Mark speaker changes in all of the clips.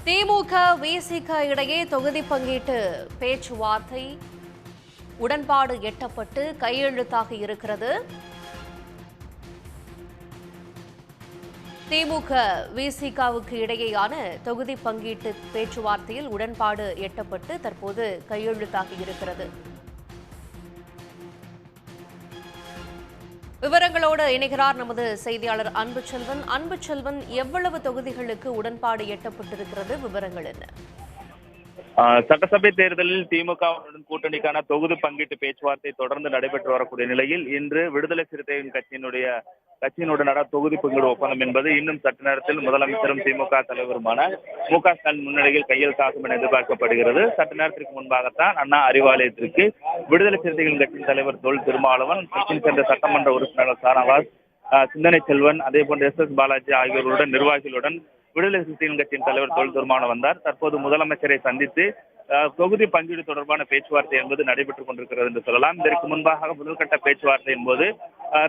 Speaker 1: திமுக விசிக இடையே தொகுதி பங்கீட்டு பேச்சுவார்த்தை உடன்பாடு எட்டப்பட்டு கையெழுத்தாக இருக்கிறது. திமுக விசிகவுக்கு இடையேயான தொகுதி பங்கீட்டு பேச்சுவார்த்தையில் உடன்பாடு எட்டப்பட்டு தற்போது கையெழுத்தாக இருக்கிறது. விவரங்களோடு இணைகிறார் நமது செய்தியாளர் அன்புச்செல்வன், எவ்வளவு தொகுதிகளுக்கு உடன்பாடு எட்டப்பட்டிருக்கிறது? விவரங்கள் என்ன?
Speaker 2: சட்டசபை தேர்தலில் திமுகவுடன் கூட்டணிக்கான தொகுதி பங்கீட்டு பேச்சுவார்த்தை தொடர்ந்து நடைபெற்று வரக்கூடிய நிலையில் இன்று விடுதலை சிறுத்தைகள் கட்சியினுடன் தொகுதி பங்கீடு ஒப்பந்தம் என்பது இன்னும் சற்று நேரத்தில் முதலமைச்சரும் திமுக தலைவருமான மு.க.ஸ்டாலின் முன்னிலையில் கையெழுத்தாகும் என எதிர்பார்க்கப்படுகிறது. சற்று நேரத்திற்கு முன்பாகத்தான் அண்ணா அறிவாலயத்திற்கு விடுதலை சிறுத்தைகள் கட்சியின் தலைவர் தொல் திருமாவளவன், கட்சியின் சேர்ந்த சட்டமன்ற உறுப்பினர் சானவாஸ், சிந்தனை செல்வன், அதே போன்ற எஸ் பாலாஜி ஆகியோருடன் நிர்வாகிகளுடன் விடுதலை சிறுத்தைகள் கட்சியின் தலைவர் தொல் திருமாவளவன் வந்தார். தற்போது முதலமைச்சரை சந்தித்து தொகுதி பங்கீடு தொடர்பான பேச்சுவார்த்தை என்பது நடைபெற்றுக் கொண்டிருக்கிறது என்று சொல்லலாம். இதற்கு முன்பாக முதல்கட்ட பேச்சுவார்த்தையின் போது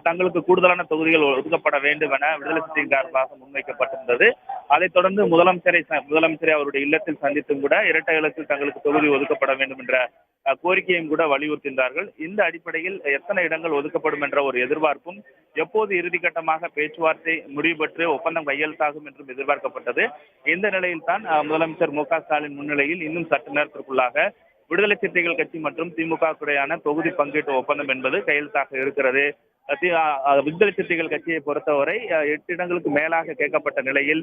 Speaker 2: தங்களுக்கு கூடுதலான தொகுதிகள் ஒதுக்கப்பட வேண்டும் என விடுதலை சிறுத்தைகள் சார்பாக முன்வைக்கப்பட்டிருந்தது. அதைத் தொடர்ந்து முதலமைச்சரை அவருடைய இல்லத்தில் சந்தித்தும் கூட இரட்டை இலக்கில் தங்களுக்கு தொகுதி ஒதுக்கப்பட வேண்டும் என்ற கோரிக்கையும் கூட வலியுறுத்தினார்கள். இந்த அடிப்படையில் எத்தனை இடங்கள் ஒதுக்கப்படும் என்ற ஒரு எதிர்பார்ப்பும், எப்போது இறுதிக்கட்டமாக பேச்சுவார்த்தை முடிவு பெற்று ஒப்பந்தம் கையெழுத்தாகும் என்றும் எதிர்பார்க்கப்பட்டது. இந்த நிலையில் தான் முதலமைச்சர் மு.க.ஸ்டாலின் முன்னிலையில் இன்னும் சற்று நேரத்திற்குள்ளாக விடுதலை சிறுத்தைகள் கட்சி மற்றும் திமுக தொகுதி பங்கீட்டு ஒப்பந்தம் என்பது கையெழுத்தாக இருக்கிறது. விடுதலை சிறுத்தைகள் கட்சியை பொறுத்தவரை 8 இடங்களுக்கு மேலாக கேட்கப்பட்ட நிலையில்,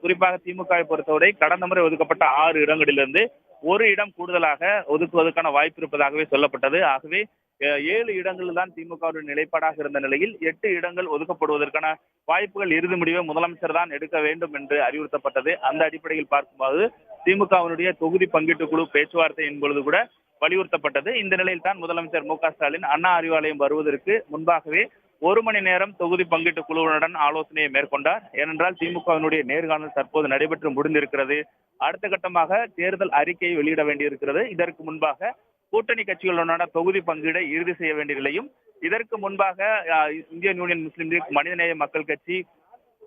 Speaker 2: குறிப்பாக திமுகவை பொறுத்தவரை கடந்த முறை ஒதுக்கப்பட்ட 6 இடங்களிலிருந்து ஒரு இடம் கூடுதலாக ஒதுக்குவதற்கான வாய்ப்பு இருப்பதாகவே சொல்லப்பட்டது. ஆகவே 7 இடங்கள் தான் திமுகவுடைய நிலைப்பாடாக இருந்த நிலையில் 8 இடங்கள் ஒதுக்கப்படுவதற்கான வாய்ப்புகள் இறுதி முடிவை முதலமைச்சர் தான் எடுக்க வேண்டும் என்று அறிவுறுத்தப்பட்டது. அந்த அடிப்படையில் பார்க்கும்போது திமுகவினுடைய தொகுதி பங்கீட்டு குழு பேச்சுவார்த்தை என்பது கூட வலியுறுத்தப்பட்டது. இந்த நிலையில் தான் முதலமைச்சர் மு.க.ஸ்டாலின் அண்ணா அறிவாலயம் வருவதற்கு முன்பாகவே 1 மணி நேரம் தொகுதி பங்கீட்டு குழுவுடன் ஆலோசனையை மேற்கொண்டார். ஏனென்றால் திமுகவினுடைய நேர்காணல் தற்போது நடைபெற்று முடிந்திருக்கிறது. அடுத்த கட்டமாக தேர்தல் அறிக்கையை வெளியிட வேண்டியிருக்கிறது. இதற்கு முன்பாக கூட்டணி கட்சிகளுடனான தொகுதி பங்கீடை இறுதி செய்ய வேண்டிய நிலையும், இதற்கு முன்பாக இந்தியன் யூனியன் முஸ்லீம் லீக், மனிதநேய மக்கள் கட்சி,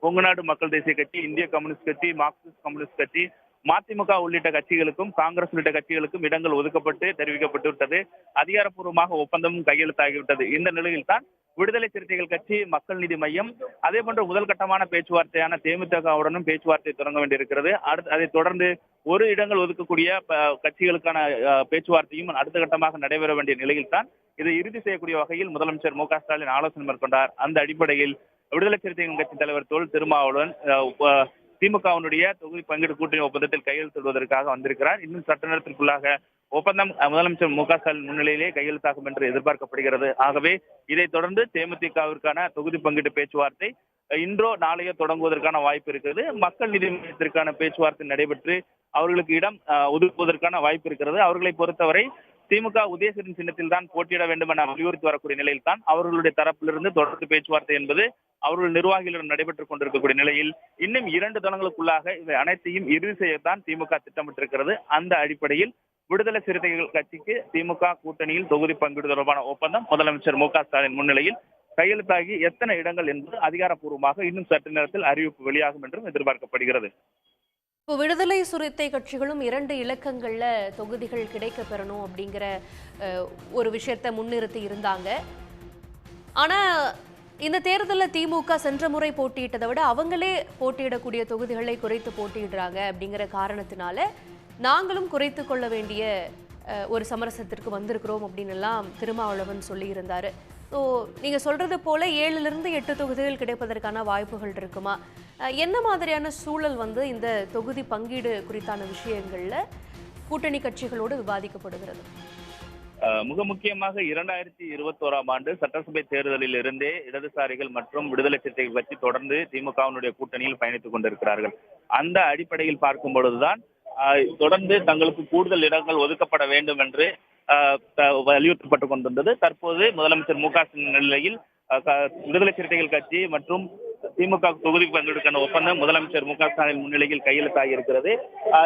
Speaker 2: கொங்குநாடு மக்கள் தேசிய கட்சி, இந்திய கம்யூனிஸ்ட் கட்சி, மார்க்சிஸ்ட் கம்யூனிஸ்ட் கட்சி, மதிமுக உள்ளிட்ட கட்சிகளுக்கும் காங்கிரஸ் உள்ளிட்ட கட்சிகளுக்கும் இடங்கள் ஒதுக்கப்பட்டு தெரிவிக்கப்பட்டு விட்டது. அதிகாரப்பூர்வமாக ஒப்பந்தமும் கையெழுத்தாகிவிட்டது. இந்த நிலையில் தான் விடுதலை சிறுத்தைகள் கட்சி, மக்கள் நீதி மையம், அதே போன்ற முதல் கட்டமான பேச்சுவார்த்தையான தேமுதிகவுடனும் பேச்சுவார்த்தை தொடங்க வேண்டியிருக்கிறது. அதைத் தொடர்ந்து ஒரு இடங்கள் ஒதுக்கக்கூடிய கட்சிகளுக்கான பேச்சுவார்த்தையும் அடுத்த கட்டமாக நடைபெற வேண்டிய நிலையில் தான் இதை இறுதி செய்யக்கூடிய வகையில் முதலமைச்சர் மு.க.ஸ்டாலின் ஆலோசனை மேற்கொண்டார். அந்த அடிப்படையில் விடுதலை சிறுத்தைகள் கட்சி தலைவர் தொல் திருமாவளவன் திமுகவினுடைய தொகுதி பங்கீடு கூட்டணி ஒப்பந்தத்தில் கையெழுத்திடுவதற்காக வந்திருக்கிறார். இன்னும் சற்று நேரத்திற்குள்ளாக ஒப்பந்தம் முதலமைச்சர் மு.க.ஸ்டாலின் முன்னிலையிலே கையெழுத்தாகும் என்று எதிர்பார்க்கப்படுகிறது. ஆகவே இதைத் தொடர்ந்து தேமுதிகவிற்கான தொகுதி பங்கீட்டு பேச்சுவார்த்தை இன்றோ நாளையோ தொடங்குவதற்கான வாய்ப்பு இருக்கிறது. மக்கள் நீதி மையத்திற்கான பேச்சுவார்த்தை நடைபெற்று அவர்களுக்கு இடம் ஒதுக்குவதற்கான வாய்ப்பு இருக்கிறது. அவர்களை பொறுத்தவரை திமுக உதயசூரியன் சின்னத்தில் தான் போட்டியிட வேண்டும் என வலியுறுத்தி வரக்கூடிய நிலையில் தான் அவர்களுடைய தரப்பிலிருந்து தொடர்ந்து பேச்சுவார்த்தை என்பது அவர்கள் நிர்வாகிகளுடன் நடைபெற்றுக் கொண்டிருக்கக்கூடிய நிலையில் இன்னும் 2 தினங்களுக்குள்ளாக இவை அனைத்தையும் இறுதி செய்யத்தான் திமுக திட்டமிட்டிருக்கிறது. அந்த அடிப்படையில் விடுதலை சிறுத்தைகள் கட்சிக்கு திமுக கூட்டணியில் தொகுதி பங்கீடு தொடர்பான ஒப்பந்தம் முதலமைச்சர் மு.க.ஸ்டாலின் முன்னிலையில் கையெழுத்தாகி எத்தனை இடங்கள் என்பது அதிகாரப்பூர்வமாக இன்னும் சற்று நேரத்தில் அறிவிப்பு வெளியாகும் என்றும் எதிர்பார்க்கப்படுகிறது.
Speaker 1: இப்போ விடுதலை சிறுத்தை கட்சிகளும் 2 இலக்கங்கள்ல தொகுதிகள் கிடைக்க பெறணும் அப்படிங்கிற ஒரு விஷயத்தை முன்னிறுத்தி இருந்தாங்க. ஆனா இந்த தேர்தலில் திமுக சென்ற முறை போட்டியிட்டதை விட அவங்களே போட்டியிடக்கூடிய தொகுதிகளை குறைத்து போட்டியிடுறாங்க அப்படிங்கிற காரணத்தினால நாங்களும் குறைத்து கொள்ள வேண்டிய ஒரு சமரசத்திற்கு வந்திருக்கிறோம் அப்படின்னு எல்லாம் திருமாவளவன் சொல்லியிருந்தாரு. ஸோ நீங்கள் சொல்றது போல 7லிருந்து 8 தொகுதிகள் கிடைப்பதற்கான வாய்ப்புகள் இருக்குமா? என்ன மாதிரியான சூழல் இந்த தொகுதி பங்கீடு குறித்தான விஷயங்கள்ல கூட்டணி கட்சிகளோடு விவாதிக்கப்படுகிறது?
Speaker 2: மிக முக்கியமாக 2021ஆம் ஆண்டு சட்டசபை தேர்தலில் இருந்தே இடதுசாரிகள் மற்றும் விடுதலை சிறுத்தைகள் கட்சி தொடர்ந்து திமுகவினுடைய கூட்டணியில் பயணித்துக் கொண்டிருக்கிறார்கள். அந்த அடிப்படையில் பார்க்கும் பொழுதுதான் தொடர்ந்து தங்களுக்கு கூடுதல் இடங்கள் ஒதுக்கப்பட வேண்டும் என்று வலியுறுத்தப்பட்டுக் கொண்டிருந்தது. தற்போது முதலமைச்சர் மு.க.ஸ்டாலின் நிலையில் விடுதலை சிறுத்தைகள் கட்சி மற்றும் திமுக தொகுதி பங்கீடுக்கான ஒப்பந்தம் முதலமைச்சர் மு.க.ஸ்டாலின் முன்னிலையில் கையெழுத்தாகி இருக்கிறது.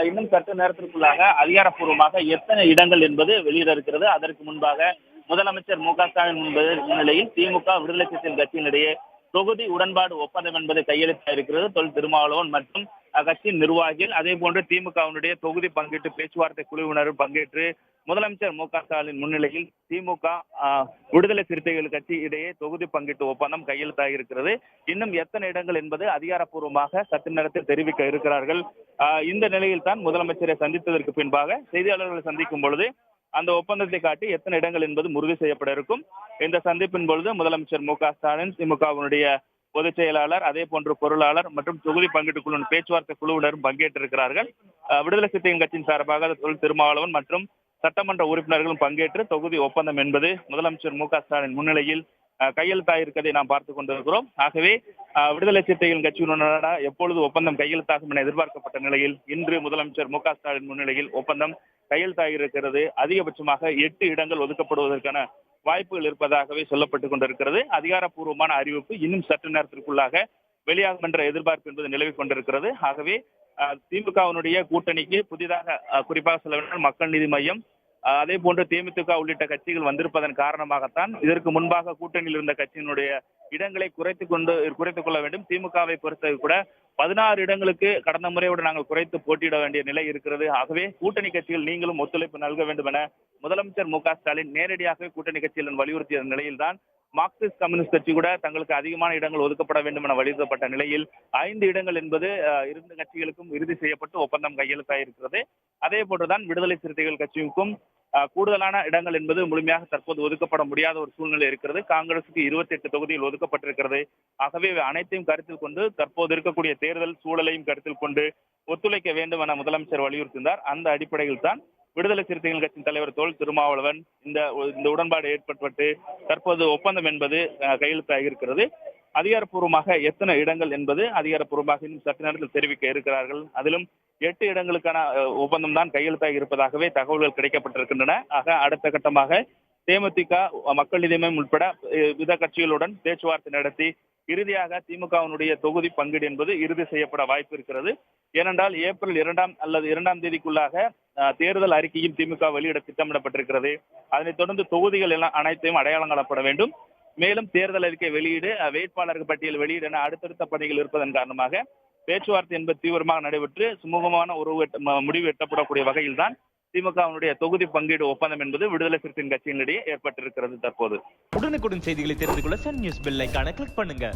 Speaker 2: இன்னும் சற்று நேரத்திற்குள்ளாக அதிகாரப்பூர்வமாக எத்தனை இடங்கள் என்பது வெளியிட இருக்கிறது. அதற்கு முன்பாக முதலமைச்சர் மு.க.ஸ்டாலின் முன்னிலையில் திமுக விடுதலை சிறுத்தைகள் கட்சியினிடையே தொகுதி உடன்பாடு ஒப்பந்தம் என்பது கையெழுத்தாயிருக்கிறது. தொல் திருமாவளவன் மற்றும் கட்சியின் நிர்வாகிகள், அதே போன்று திமுகவினுடைய தொகுதி பங்கீட்டு பேச்சுவார்த்தை குழுவினரும் பங்கேற்று முதலமைச்சர் மு.க.ஸ்டாலின் முன்னிலையில் திமுக விடுதலை சிறுத்தைகள் கட்சி இடையே தொகுதி பங்கீட்டு ஒப்பந்தம் கையெழுத்தாகியிருக்கிறது. இன்னும் எத்தனை இடங்கள் என்பது அதிகாரப்பூர்வமாக சற்று நேரத்தில் தெரிவிக்க இருக்கிறார்கள். இந்த நிலையில் தான் முதலமைச்சரை சந்தித்ததற்கு பின்பாக செய்தியாளர்களை சந்திக்கும் பொழுது அந்த ஒப்பந்தத்தை காட்டி எத்தனை இடங்கள் என்பது உறுதி செய்யப்பட இருக்கும். இந்த சந்திப்பின் பொழுது முதலமைச்சர் மு.க.ஸ்டாலின், திமுகவினுடைய பொதுச் செயலாளர், அதே போன்று பொருளாளர் மற்றும் தொகுதி பங்கீட்டு குழு பேச்சுவார்த்தை குழுவினரும் பங்கேற்றிருக்கிறார்கள். விடுதலை சிறுத்தைகள் கட்சியின் சார்பாக தொல் திருமாவளவன் மற்றும் சட்டமன்ற உறுப்பினர்களும் பங்கேற்று தொகுதி ஒப்பந்தம் என்பது முதலமைச்சர் மு.க.ஸ்டாலின் முன்னிலையில் கையெழுத்தாயிருப்பதை நாம் பார்த்துக் கொண்டிருக்கிறோம். ஆகவே விடுதலை சிறுத்தைகள் கட்சியினரான எப்பொழுது ஒப்பந்தம் கையெழுத்தாகும் என எதிர்பார்க்கப்பட்ட நிலையில் இன்று முதலமைச்சர் மு.க.ஸ்டாலின் முன்னிலையில் ஒப்பந்தம் கையெழுத்தாகியிருக்கிறது. அதிகபட்சமாக 8 இடங்கள் ஒதுக்கப்படுவதற்கான வாய்ப்புகள் இருப்பதாகவே சொல்லப்பட்டுக் கொண்டிருக்கிறது. அதிகாரப்பூர்வமான அறிவிப்பு இன்னும் சற்று நேரத்திற்குள்ளாக வெளியாகும் என்ற எதிர்பார்ப்பு என்பது நிலவிக் கொண்டிருக்கிறது. ஆகவே திமுகவினுடைய கூட்டணிக்கு புதிதாக குறிப்பாக சொல்ல வேண்டும் மக்கள் நீதி மையம், அதே போன்று தேமுதிக உள்ளிட்ட கட்சிகள் வந்திருப்பதன் காரணமாகத்தான் இதற்கு முன்பாக கூட்டணியில் இருந்த கட்சியினுடைய இடங்களை குறைத்துக் கொள்ள வேண்டும். திமுகவை பொறுத்தது கூட 16 இடங்களுக்கு கடந்த முறையோடு நாங்கள் குறைத்து போட்டியிட வேண்டிய நிலை இருக்கிறது. ஆகவே கூட்டணி கட்சிகள் நீங்களும் ஒத்துழைப்பு நல்க வேண்டும் என முதலமைச்சர் மு.க.ஸ்டாலின் நேரடியாக கூட்டணி கட்சியிடம் வலியுறுத்திய நிலையில்தான் மார்க்சிஸ்ட் கம்யூனிஸ்ட் கட்சி கூட தங்களுக்கு அதிகமான இடங்கள் ஒதுக்கப்பட வேண்டும் என வலியுறுத்தப்பட்ட நிலையில் 5 இடங்கள் என்பது 2 கட்சிகளுக்கும் இறுதி செய்யப்பட்டு ஒப்பந்தம் கையெழுத்தாயிருக்கிறது. அதே போன்றுதான் விடுதலை சிறுத்தைகள் கட்சிக்கும் கூடுதலான இடங்கள் என்பது முழுமையாக தற்போது ஒதுக்கப்பட முடியாத ஒரு சூழ்நிலை இருக்கிறது. காங்கிரசுக்கு 28 தொகுதிகள் ஒதுக்கப்பட்டிருக்கிறது. ஆகவே அனைத்தையும் கருத்தில் கொண்டு தற்போது இருக்கக்கூடிய தேர்தல் சூழலையும் கருத்தில் கொண்டு ஒத்துழைக்க வேண்டும் என முதலமைச்சர் வலியுறுத்தினார். அந்த அடிப்படையில் தான் விடுதலை சிறுத்தைகள் கட்சியின் தலைவர் தொல் திருமாவளவன் இந்த உடன்பாடு ஏற்பட்டு தற்போது ஒப்பந்தம் என்பது கையெழுத்தாகியிருக்கிறது. அதிகாரப்பூர்வமாக எத்தனை இடங்கள் என்பது அதிகாரப்பூர்வமாக இன்னும் சற்று நேரத்தில் தெரிவிக்க இருக்கிறார்கள். அதிலும் 8 இடங்களுக்கான ஒப்பந்தம் தான் கையெழுத்தாகி இருப்பதாகவே தகவல்கள் கிடைக்கப்பட்டிருக்கின்றன. ஆக அடுத்த கட்டமாக தேமுதிக, மக்கள் நீதி மய்யம் உட்பட வித கட்சிகளுடன் பேச்சுவார்த்தை நடத்தி இறுதியாக திமுகவினுடைய தொகுதி பங்கீடு என்பது இறுதி செய்யப்பட வாய்ப்பு இருக்கிறது. ஏனென்றால் ஏப்ரல் 2 அல்லது 2ஆம் தேதிக்குள்ளாக தேர்தல் அறிக்கையும் திமுக வெளியிட திட்டமிடப்பட்டிருக்கிறது. அதனைத் தொடர்ந்து தொகுதிகள் எல்லாம் அனைத்தையும் அடையாளம் காணப்பட வேண்டும். மேலும் தேர்தல் அறிக்கை வெளியீடு, வேட்பாளர்கள் பட்டியல் வெளியீடு என அடுத்தடுத்த பணிகள் இருப்பதன் காரணமாக பேச்சுவார்த்தை என்பது தீவிரமாக நடைபெற்று சுமூகமான ஒரு முடிவு எட்டப்படக்கூடிய வகையில் தான் திமுகவினுடைய தொகுதி பங்கீடு ஒப்பந்தம் என்பது விடுதலை சிறுத்தைகள் கட்சியினிடையே ஏற்பட்டிருக்கிறது. தற்போது
Speaker 3: உடனுக்குடன் செய்திகளை தெரிந்து கொள்ள சன் நியூஸ் பெல் ஐகானை கிளிக் பண்ணுங்க.